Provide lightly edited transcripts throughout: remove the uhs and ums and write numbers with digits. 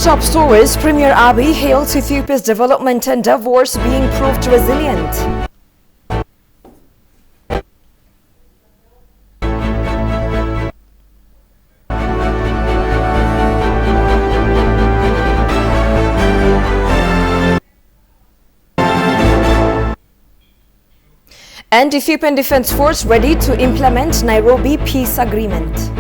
top stories, Premier Abiy hails Ethiopia's development endeavors being proved resilient. And Ethiopian Defense Force ready to implement Nairobi Peace Agreement.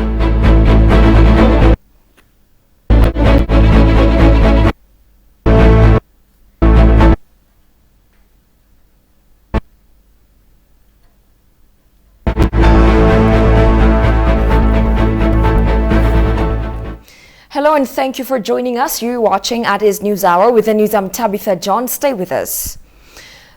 Hello and thank you for joining us. You're watching Addis News Hour with the news. I'm Tabitha John. Stay with us.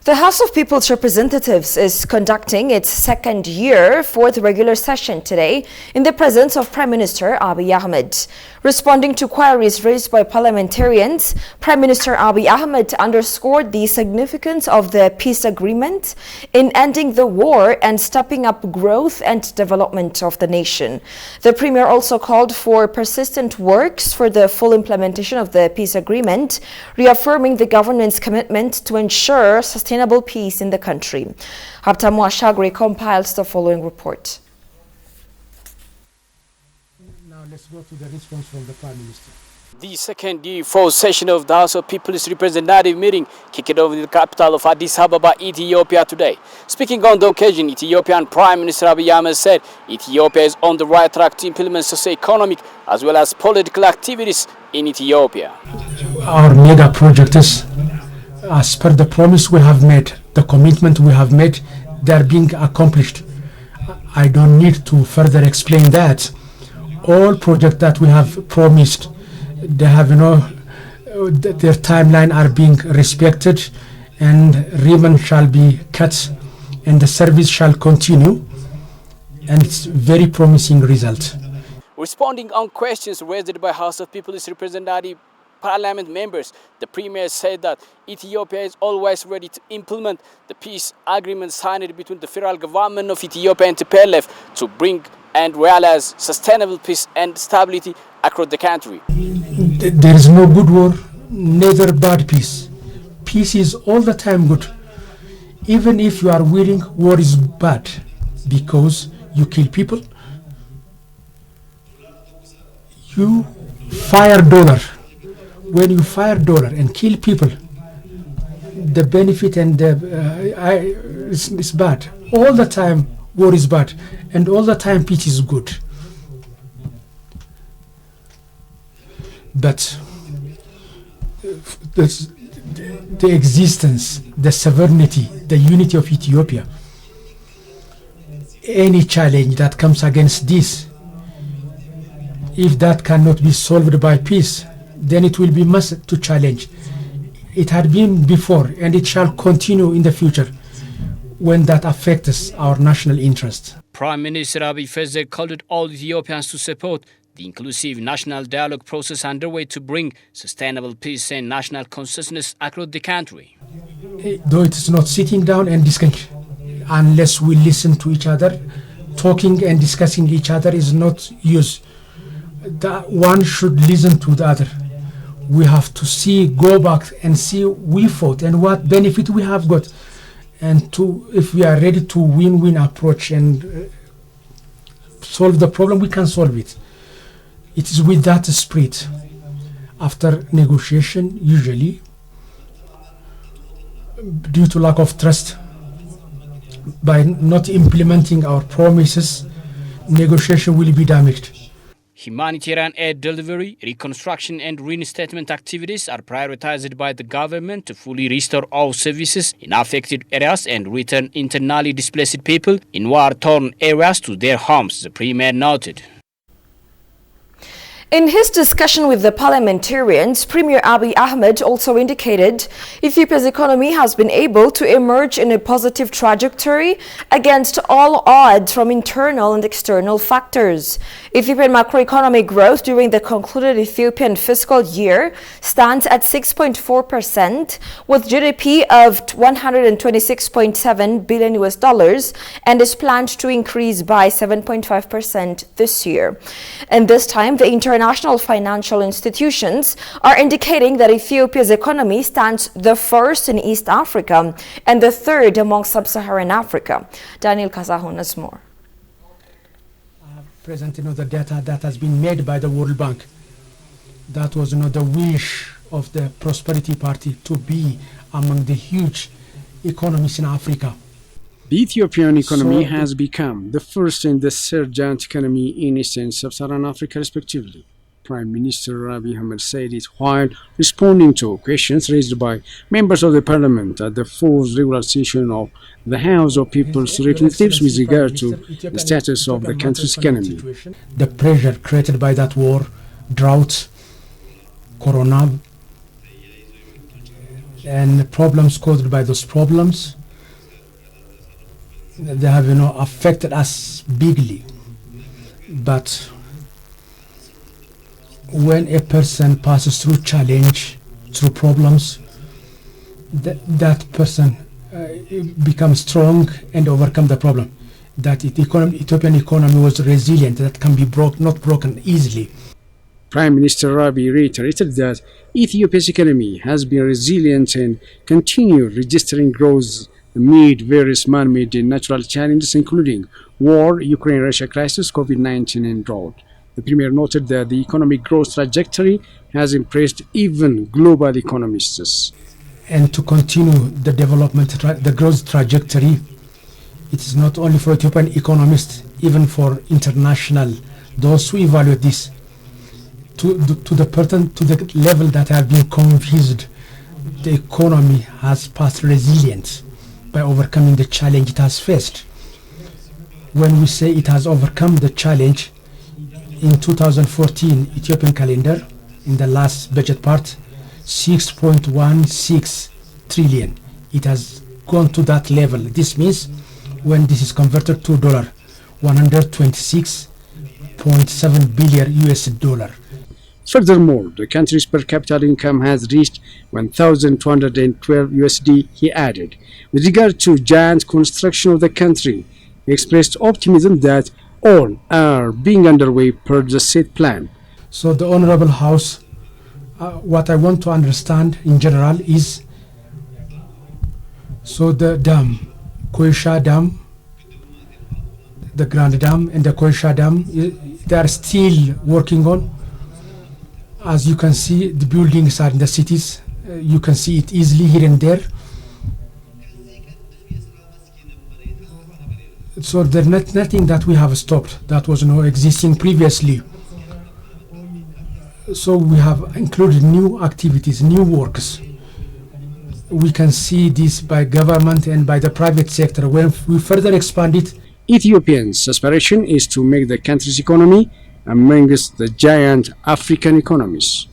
The House of People's Representatives is conducting its second year fourth regular session today in the presence of Prime Minister Abiy Ahmed. Responding to queries raised by parliamentarians, Prime Minister Abiy Ahmed underscored the significance of the peace agreement in ending the war and stepping up growth and development of the nation. The Premier also called for persistent works for the full implementation of the peace agreement, reaffirming the government's commitment to ensure sustainable peace in the country. Habtamu Ashagri compiles the following report. Now let's go to the response from the Prime Minister. The second year fourth session of the House of People's Representative meeting kicked off in the capital of Addis Ababa, Ethiopia today. Speaking on the occasion, Ethiopian Prime Minister Abiy Ahmed said Ethiopia is on the right track to implement socio-economic as well as political activities in Ethiopia. Our mega projects, as per the promise we have made, the commitment we have made, they are being accomplished. I don't need to further explain that. All projects that we have promised, they have, their timeline are being respected, and ribbon shall be cut, and the service shall continue, and it's very promising result. Responding on questions raised by House of People's Representative Parliament members, the Premier said that Ethiopia is always ready to implement the peace agreement signed between the federal government of Ethiopia and TPLF to bring and realize sustainable peace and stability across the country. There is no good war, neither bad peace. Peace is all the time good. Even if you are willing, war is bad because you kill people. You fire dollar. When you fire dollar and kill people, the benefit and it's bad. All the time war is bad, and all the time peace is good. But the existence, the sovereignty, the unity of Ethiopia, any challenge that comes against this, if that cannot be solved by peace, then it will be must to challenge. It had been before, and it shall continue in the future when that affects our national interest. Prime Minister Abiy further called on all Ethiopians to support the inclusive national dialogue process underway to bring sustainable peace and national consciousness across the country. Though it is not sitting down and discussing, unless we listen to each other, talking and discussing each other is not use. One should listen to the other. We have to go back and see we fought and what benefit we have got, and if we are ready to win-win approach and solve the problem, we can solve it. It is with that spirit. After negotiation, usually due to lack of trust, by not implementing our promises, negotiation will be damaged. Humanitarian aid delivery, reconstruction and reinstatement activities are prioritized by the government to fully restore all services in affected areas and return internally displaced people in war-torn areas to their homes, the Premier noted. In his discussion with the parliamentarians, Premier Abiy Ahmed also indicated Ethiopia's economy has been able to emerge in a positive trajectory against all odds from internal and external factors. Ethiopian macroeconomic growth during the concluded Ethiopian fiscal year stands at 6.4%, with GDP of 126.7 billion US dollars, and is planned to increase by 7.5% this year. And this time, the international financial institutions are indicating that Ethiopia's economy stands the first in East Africa and the third among sub-Saharan Africa. Daniel Kazahun has more. Present, the data that has been made by the World Bank. That was, the wish of the Prosperity Party to be among the huge economies in Africa. The Ethiopian economy has become the first and the third giant economy in East and Sub-Saharan Africa, respectively. Prime Minister Abiy Ahmed said it while responding to questions raised by members of the parliament at the fourth regular session of the House of People's Representatives with regard to the status of the country's economy. The pressure created by that war, drought, corona, and problems caused by those problems, they have, affected us bigly. But when a person passes through challenge, through problems, that person becomes strong and overcome the problem. That Ethiopian economy was resilient, that can be not broken easily. Prime Minister Abiy reiterated that Ethiopia's economy has been resilient and continued registering growth amid various man-made and natural challenges, including war, Ukraine-Russia crisis, COVID-19, and drought. The Premier noted that the economic growth trajectory has impressed even global economists. And to continue the development, the growth trajectory, it is not only for Ethiopian economists, even for international, those who evaluate this, to the level that have been convinced the economy has passed resilience by overcoming the challenge it has faced. When we say it has overcome the challenge, in 2014 Ethiopian calendar, in the last budget part, 6.16 trillion. It has gone to that level. This means when this is converted to dollar, 126.7 billion US dollar. Furthermore, the country's per capita income has reached 1,212 USD, he added. With regard to giant construction of the country, he expressed optimism that all are being underway per the set plan. So the Honorable House, what I want to understand in general is, so the dam, Koisha Dam, the Grand Dam and the Koisha Dam, they are still working on. As you can see, the buildings are in the cities. You can see it easily here and there. So there's nothing that we have stopped that was existing previously. So we have included new activities, new works. We can see this by government and by the private sector. When we further expand it, Ethiopia's aspiration is to make the country's economy amongst the giant African economies.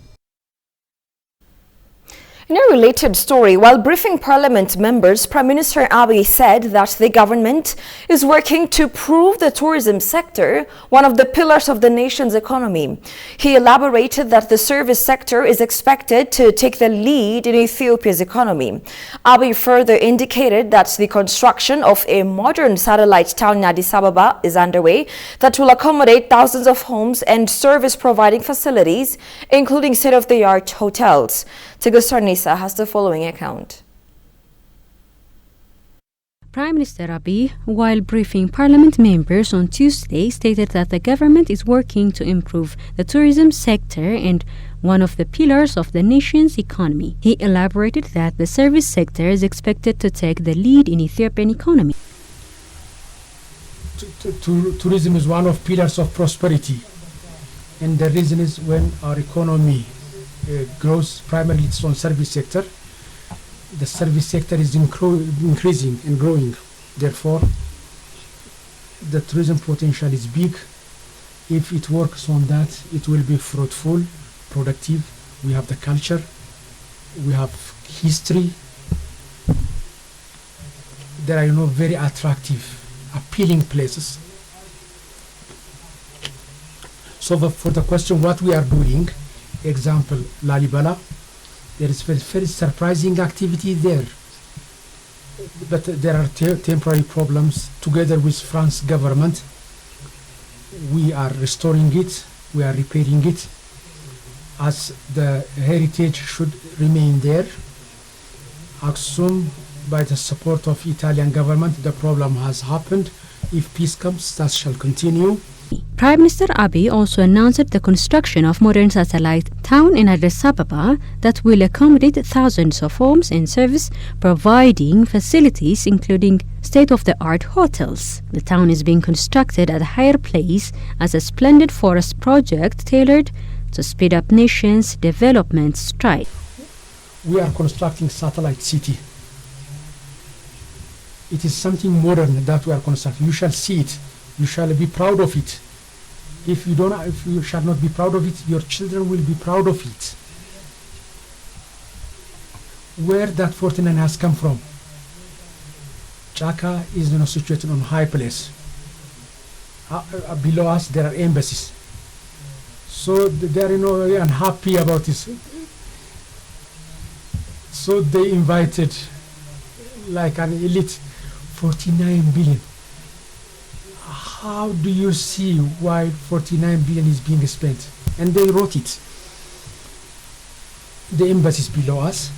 In a related story, while briefing Parliament members, Prime Minister Abiy said that the government is working to improve the tourism sector, one of the pillars of the nation's economy. He elaborated that the service sector is expected to take the lead in Ethiopia's economy. Abiy further indicated that the construction of a modern satellite town in Addis Ababa is underway that will accommodate thousands of homes and service-providing facilities, including state-of-the-art hotels. Tigustar Nisa has the following account. Prime Minister Abiy, while briefing Parliament members on Tuesday, stated that the government is working to improve the tourism sector and one of the pillars of the nation's economy. He elaborated that the service sector is expected to take the lead in Ethiopian economy. Tourism is one of pillars of prosperity, and the reason is when our economy grows, primarily it's on service sector. The service sector is increasing and growing. Therefore, the tourism potential is big. If it works on that, it will be fruitful, productive. We have the culture, we have history. There are very attractive, appealing places. So for the question what we are doing, example Lalibela, there is very surprising activity there. But there are temporary problems. Together with France government, we are restoring it, we are repairing it, as the heritage should remain there. Aksum, by the support of Italian government, the problem has happened. If peace comes, that shall continue. Prime Minister Abiy also announced the construction of modern satellite town in Addis Ababa that will accommodate thousands of homes and service, providing facilities including state-of-the-art hotels. The town is being constructed at a higher place as a splendid forest project tailored to speed up nation's development stride. We are constructing satellite city. It is something modern that we are constructing. You shall see it. You shall be proud of it. If you shall not be proud of it, your children will be proud of it. Where that 49 has come from? Chaka is situated on high place. Below us there are embassies. So they are unhappy about this. So they invited like an elite 49 billion. How do you see why 49 billion is being spent? And they wrote it. The embassies below us.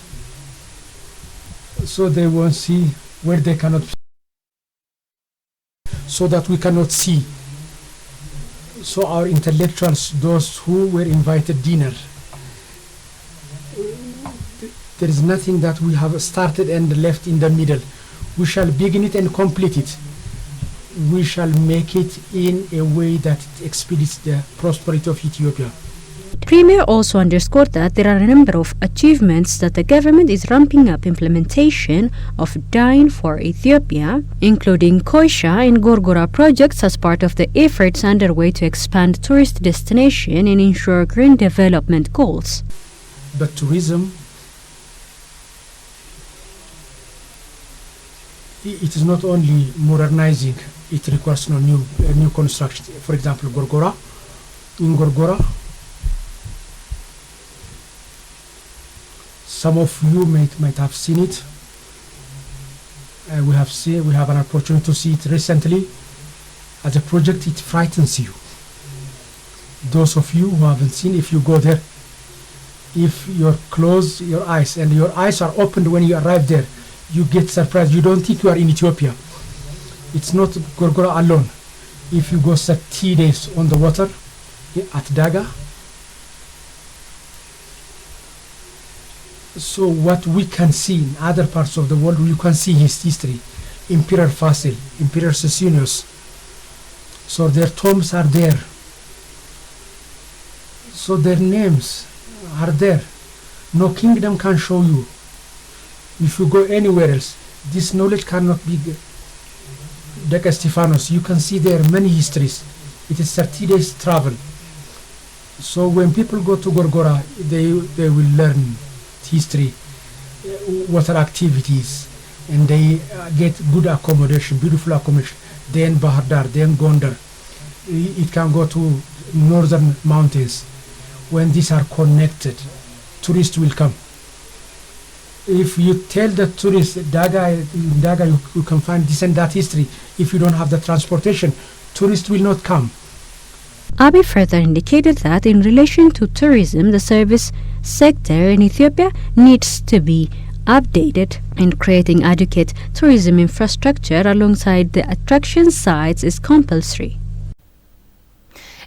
So they won't see where they cannot, so that we cannot see. So our intellectuals, those who were invited dinner, there is nothing that we have started and left in the middle. We shall begin it and complete it. We shall make it in a way that it expedites the prosperity of Ethiopia. Premier also underscored that there are a number of achievements that the government is ramping up implementation of Dine for Ethiopia, including Koisha and Gorgora projects as part of the efforts underway to expand tourist destination and ensure green development goals. But tourism, it is not only modernizing, it requires new construction. For example, Gorgora. In Gorgora, some of you might have seen it. We have an opportunity to see it recently. As a project, it frightens you. Those of you who haven't seen, if you go there, if you close your eyes and your eyes are opened when you arrive there, you get surprised. You don't think you are in Ethiopia. It's not Gorgora alone. If you go 30 days on the water at Daga, so what we can see in other parts of the world, you can see his history. Emperor Fasil, Emperor Sesunius. So their tombs are there. So their names are there. No kingdom can show you. If you go anywhere else, this knowledge cannot be Deca Stephanos. You can see there many histories. It is 30 days travel. So when people go to Gorgora, they will learn history, water activities, and they get good accommodation, beautiful accommodation. Then Bahardar, then Gondar. It can go to northern mountains. When these are connected, tourists will come. If you tell the tourists Daga you can find this and that history, if you don't have the transportation, tourists will not come. Abiy further indicated that in relation to tourism, the service sector in Ethiopia needs to be updated, and creating adequate tourism infrastructure alongside the attraction sites is compulsory.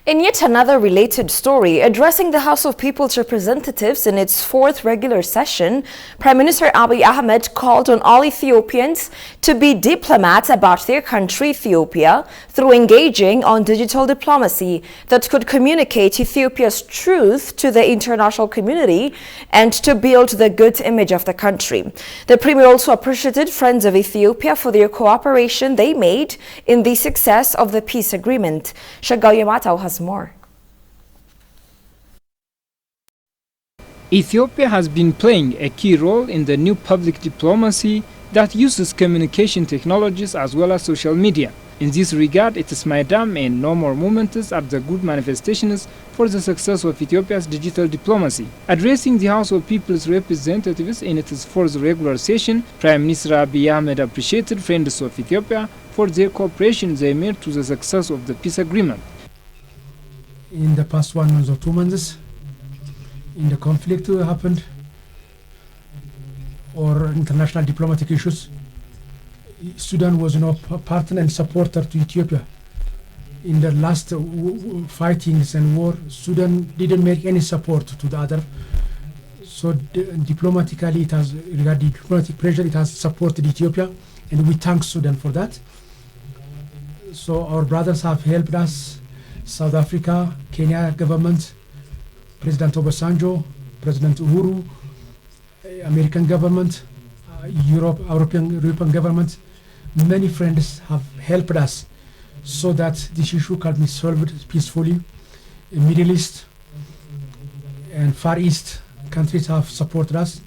In yet another related story, addressing the House of People's Representatives in its fourth regular session, Prime Minister Abiy Ahmed called on all Ethiopians to be diplomats about their country, Ethiopia, through engaging on digital diplomacy that could communicate Ethiopia's truth to the international community and to build the good image of the country. The Premier also appreciated Friends of Ethiopia for their cooperation they made in the success of the peace agreement. Shagao Yamatao has more. Ethiopia has been playing a key role in the new public diplomacy that uses communication technologies as well as social media. In this regard, it is Maidam and No More Movements are the good manifestations for the success of Ethiopia's digital diplomacy. Addressing the House of People's Representatives in its fourth regular session, Prime Minister Abiy Ahmed appreciated friends of Ethiopia for their cooperation they made to the success of the peace agreement. In the past 1 month or 2 months, in the conflict happened, or international diplomatic issues, Sudan was partner and supporter to Ethiopia. In the last fightings and war, Sudan didn't make any support to the other. So diplomatically, it has, regarding diplomatic pressure, it has supported Ethiopia, and we thank Sudan for that. So our brothers have helped us, South Africa, Kenya government, President Obasanjo, President Uhuru, American government, European government. Many friends have helped us so that this issue can be solved peacefully. In Middle East and Far East countries have supported us.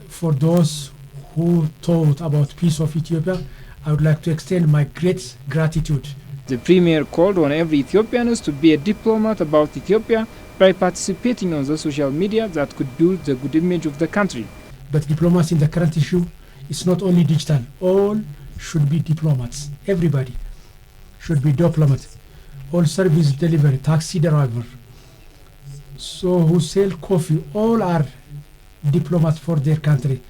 For those who thought about peace of Ethiopia, I would like to extend my great gratitude. The Premier called on every Ethiopian to be a diplomat about Ethiopia by participating on the social media that could build the good image of the country. But diplomacy in the current issue is not only digital. All should be diplomats. Everybody should be diplomat. All service delivery, taxi driver, so who sell coffee, all are diplomats for their country.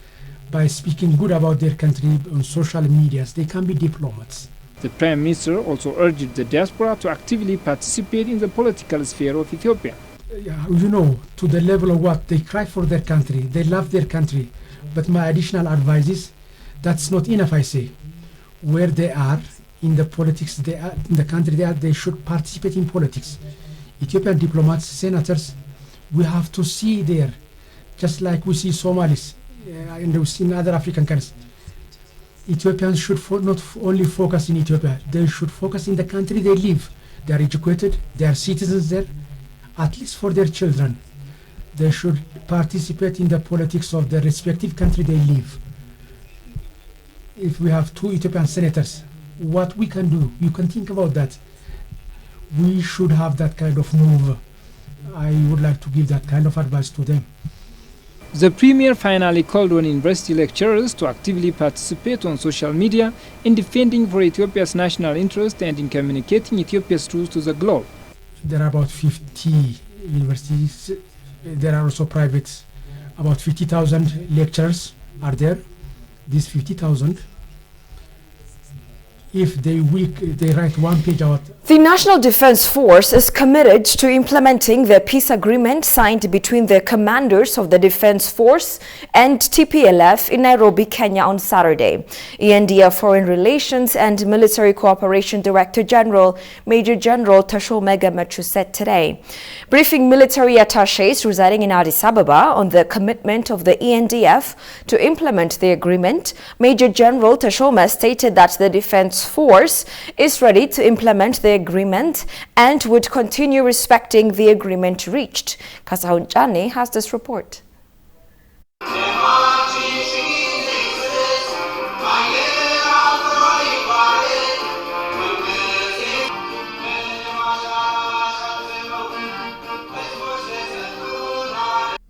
By speaking good about their country on social medias, they can be diplomats. The Prime Minister also urged the diaspora to actively participate in the political sphere of Ethiopia. You know, to the level of what they cry for their country, they love their country. But my additional advice is, that's not enough, I say. Where they are in the politics, they are in the country they should participate in politics. Ethiopian diplomats, senators, we have to see there, just like we see Somalis and we see in other African countries. Ethiopians should not only focus in Ethiopia, they should focus in the country they live. They are educated, they are citizens there, at least for their children. They should participate in the politics of their respective country they live. If we have 2 Ethiopian senators, what we can do, you can think about that. We should have that kind of move. I would like to give that kind of advice to them. The Premier finally called on university lecturers to actively participate on social media in defending for Ethiopia's national interest and in communicating Ethiopia's truth to the globe. There are about 50 universities. There are also private. About 50,000 lecturers are there. These 50,000, if they write 1 page out. The National Defense Force is committed to implementing the peace agreement signed between the commanders of the Defense Force and TPLF in Nairobi, Kenya on Saturday. ENDF Foreign Relations and Military Cooperation Director General Major General Tashome Gamechu said today. Briefing military attachés residing in Addis Ababa on the commitment of the ENDF to implement the agreement, Major General Tashome stated that the Defense Force is ready to implement the agreement and would continue respecting the agreement reached. Kasahun Chane has this report.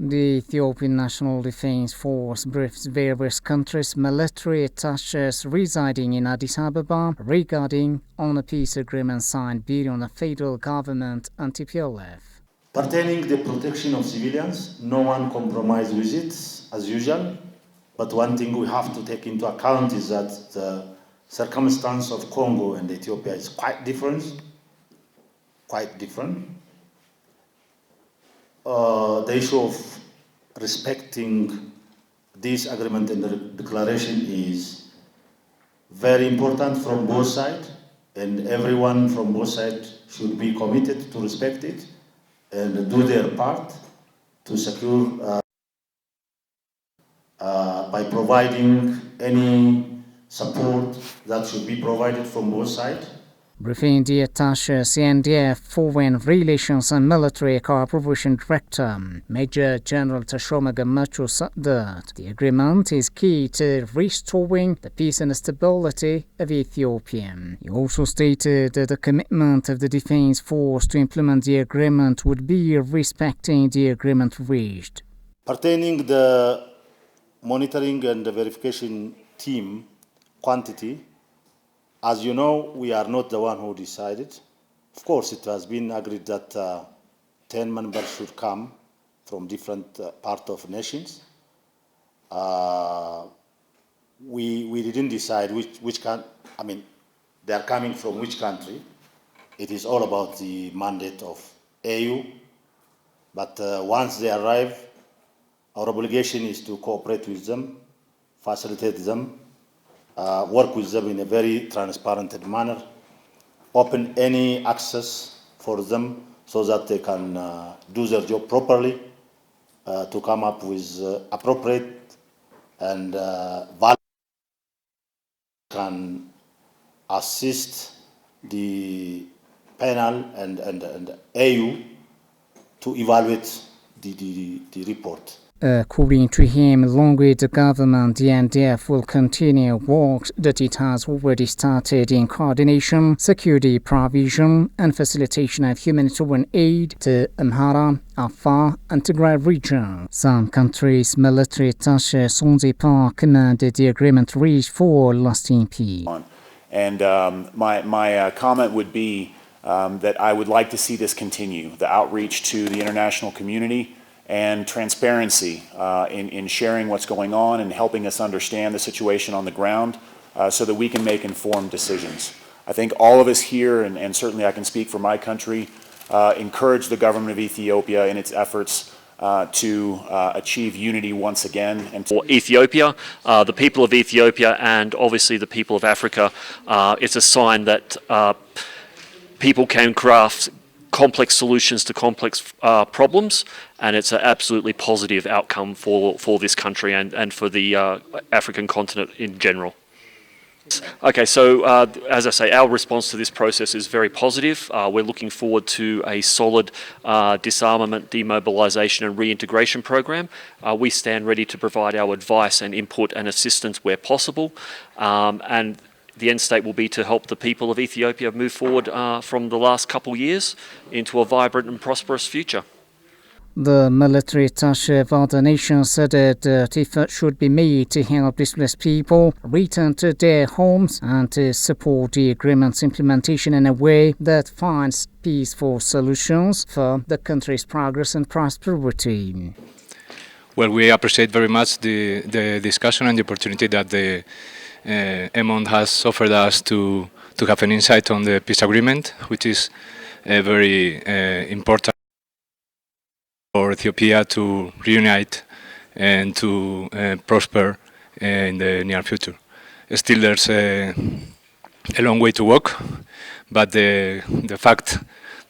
The Ethiopian National Defense Force briefs various countries' military attaches residing in Addis Ababa regarding on a peace agreement signed between the federal government and TPLF. Pertaining the protection of civilians, no one compromised with it, as usual. But one thing we have to take into account is that the circumstance of Congo and Ethiopia is quite different. The issue of respecting this agreement and the declaration is very important from both sides, and everyone from both sides should be committed to respect it and do their part to secure by providing any support that should be provided from both sides. Briefing the attaché CNDF Foreign Relations and Military Cooperation Director, Major General Tashoma Gamacho, said that the agreement is key to restoring the peace and stability of Ethiopia. He also stated that the commitment of the Defense Force to implement the agreement would be respecting the agreement reached. Pertaining the monitoring and the verification team quantity, as you know, we are not the one who decided. Of course, it has been agreed that 10 members should come from different parts of nations. We didn't decide which they are coming from which country. It is all about the mandate of AU. But once they arrive, our obligation is to cooperate with them, facilitate them, work with them in a very transparent manner, open any access for them so that they can do their job properly, to come up with appropriate and valid can assist the panel and AU to evaluate the report. According to him, along with the government, the NDF will continue works that it has already started in coordination, security provision, and facilitation of humanitarian aid to Amhara, Afar, and Tigray region. Some countries' military attaches on the part commanded the agreement reached for lasting peace. And my comment would be that I would like to see this continue, the outreach to the international community and transparency in sharing what's going on and helping us understand the situation on the ground so that we can make informed decisions. I think all of us here, and certainly I can speak for my country, encourage the government of Ethiopia in its efforts to achieve unity once again. And for Ethiopia, the people of Ethiopia, and obviously the people of Africa, it's a sign that people can craft complex solutions to complex problems, and it's an absolutely positive outcome for this country and for the African continent in general. Okay, so as I say, our response to this process is very positive. We're looking forward to a solid disarmament, demobilisation and reintegration program. We stand ready to provide our advice and input and assistance where possible, and the end state will be to help the people of Ethiopia move forward from the last couple years into a vibrant and prosperous future. The military attaché of other nations said that efforts should be made to help displaced people return to their homes and to support the agreement's implementation in a way that finds peaceful solutions for the country's progress and prosperity. Well, we appreciate very much the discussion and the opportunity that the EMON has offered us to have an insight on the peace agreement, which is very important for Ethiopia to reunite and to prosper in the near future. Still, there's a long way to walk, but the fact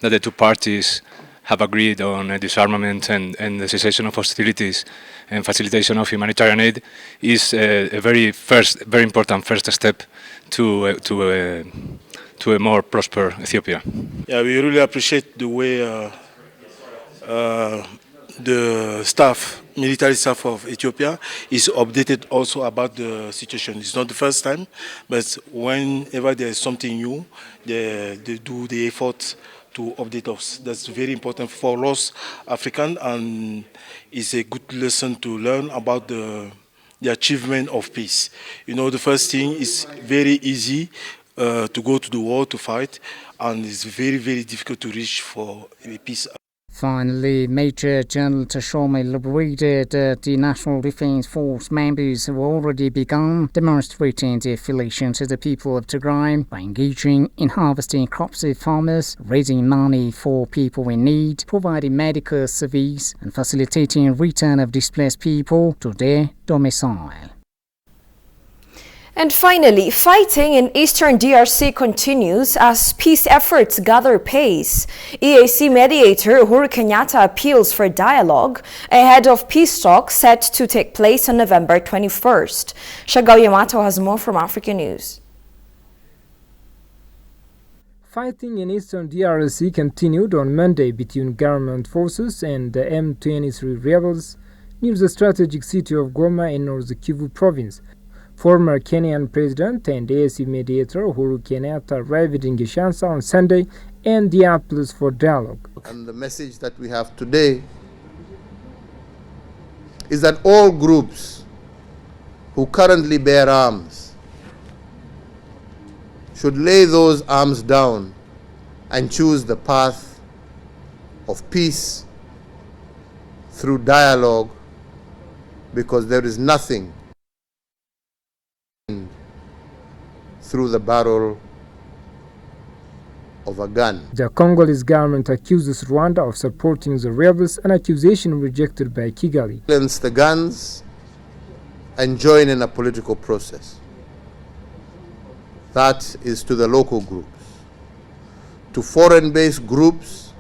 that the two parties have agreed on a disarmament and the cessation of hostilities and facilitation of humanitarian aid is a very important first step to a more prosperous Ethiopia. Yeah, we really appreciate the way the military staff of Ethiopia is updated also about the situation. It's not the first time, but whenever there is something new, they do the effort to update us. That's very important for us Africans, and it's a good lesson to learn about the achievement of peace. You know, the first thing is very easy to go to the war to fight, and it's very, very difficult to reach for peace. Finally, Major General Tashoma elaborated that the National Defense Force members have already begun demonstrating their affiliation to the people of Tigray by engaging in harvesting crops of farmers, raising money for people in need, providing medical service, and facilitating return of displaced people to their domicile. And finally, fighting in eastern DRC continues as peace efforts gather pace. EAC mediator Uhuru Kenyatta appeals for dialogue ahead of peace talks set to take place on November 21st. Shagao Yamato has more from Africa News. Fighting in eastern DRC continued on Monday between government forces and the M23 rebels near the strategic city of Goma in North Kivu province. Former Kenyan president and ANC mediator Uhuru Kenyatta arrived in Kinshasa on Sunday and the appeals for dialogue. And the message that we have today is that all groups who currently bear arms should lay those arms down and choose the path of peace through dialogue, because there is nothing through the barrel of a gun. The Congolese government accuses Rwanda of supporting the rebels, an accusation rejected by Kigali. Silence the guns and join in a political process. That is to the local groups. To foreign-based groups,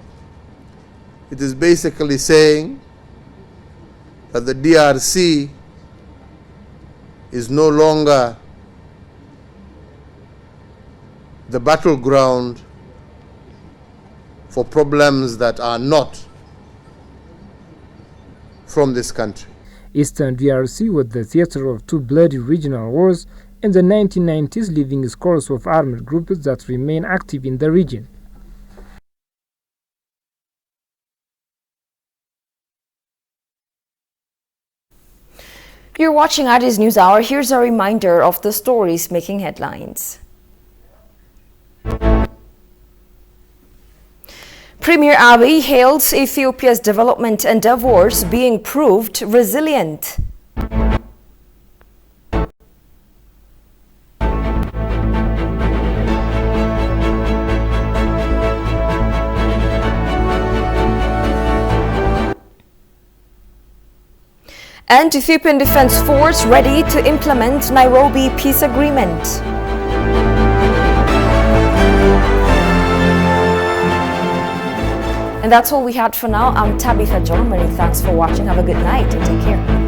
it is basically saying that the DRC is no longer the battleground for problems that are not from this country. Eastern DRC was the theater of two bloody regional wars in the 1990s, leaving scores of armed groups that remain active in the region. You're watching Addis News Hour. Here's a reminder of the stories making headlines. Premier Abiy hails Ethiopia's development endeavors being proved resilient. And Ethiopian Defense Force ready to implement Nairobi peace agreement. And that's all we had for now. I'm Tabitha John. Many thanks for watching. Have a good night and take care.